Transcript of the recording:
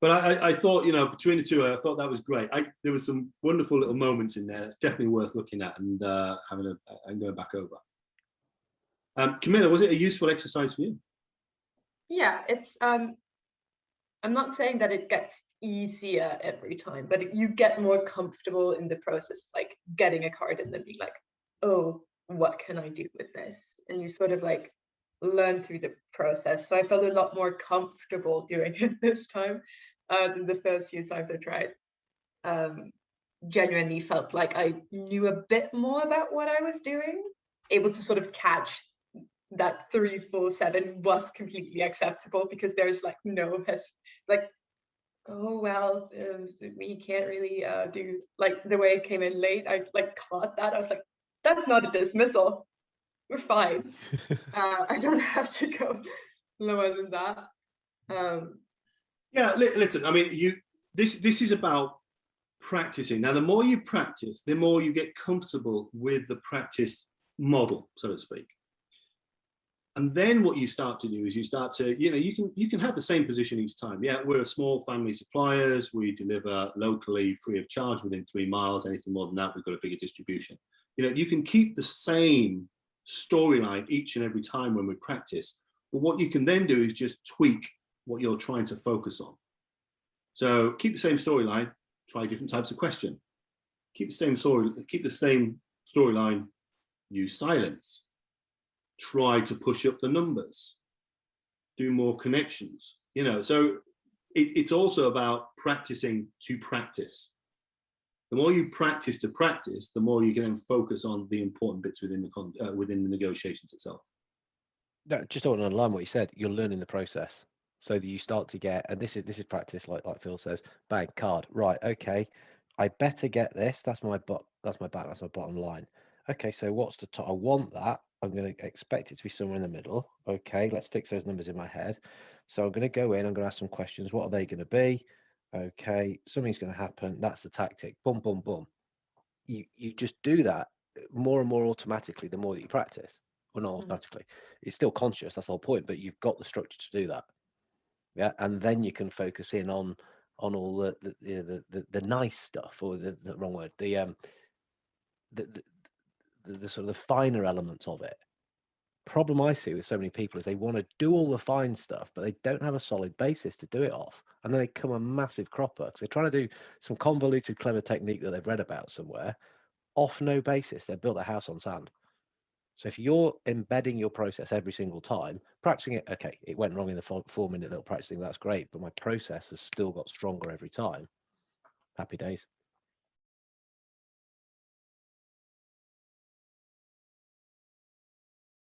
But I thought, between the two, I thought that was great. There was some wonderful little moments in there. It's definitely worth looking at and and going back over. Camilla, was it a useful exercise for you? Yeah, it's I'm not saying that it gets easier every time, but you get more comfortable in the process of like getting a card and then being like, oh, what can I do with this? And you sort of like learn through the process. So I felt a lot more comfortable doing it this time than the first few times I tried. Genuinely felt like I knew a bit more about what I was doing, able to sort of catch that 3, 4, 7 was completely acceptable, because there's like like, oh well, we can't really do, like, the way it came in late. I like caught that. I was like, that's not a dismissal, we're fine. I don't have to go lower than that. Yeah, listen, I mean, this is about practicing. Now, the more you practice, the more you get comfortable with the practice model, so to speak. And then what you start to do is you start to, you can have the same position each time. Yeah, we're a small family suppliers. We deliver locally free of charge within 3 miles. Anything more than that, we've got a bigger distribution. You can keep the same storyline each and every time when we practice. But what you can then do is just tweak what you're trying to focus on. So keep the same storyline, try different types of question. Keep the same storyline, use silence. Try to push up the numbers, do more connections, so it's also about practicing to practice. The more you practice to practice, the more you can then focus on the important bits within the negotiations itself. No, just don't want to underline what you said. You're learning the process, so that you start to get, and this is practice, like Phil says. Bang, card, right? Okay, I better get this. That's my bottom line. Okay, so what's the top? I want that. I'm going to expect it to be somewhere in the middle. Okay, let's fix those numbers in my head. So I'm going to go in. I'm going to ask some questions. What are they going to be? Okay, something's going to happen. That's the tactic. Boom, boom, boom. You just do that more and more automatically the more that you practice. Well, not automatically. It's still conscious. That's the whole point. But you've got the structure to do that. Yeah, and then you can focus in on all the nice stuff, or the wrong word. The sort of the finer elements of it. Problem I see with so many people is they want to do all the fine stuff, but they don't have a solid basis to do it off, and then they come a massive cropper because they're trying to do some convoluted, clever technique that they've read about somewhere, off no basis. They've built a house on sand. So if you're embedding your process every single time, practicing it, okay, it went wrong in the 4-minute little practicing, that's great, but my process has still got stronger every time. Happy days.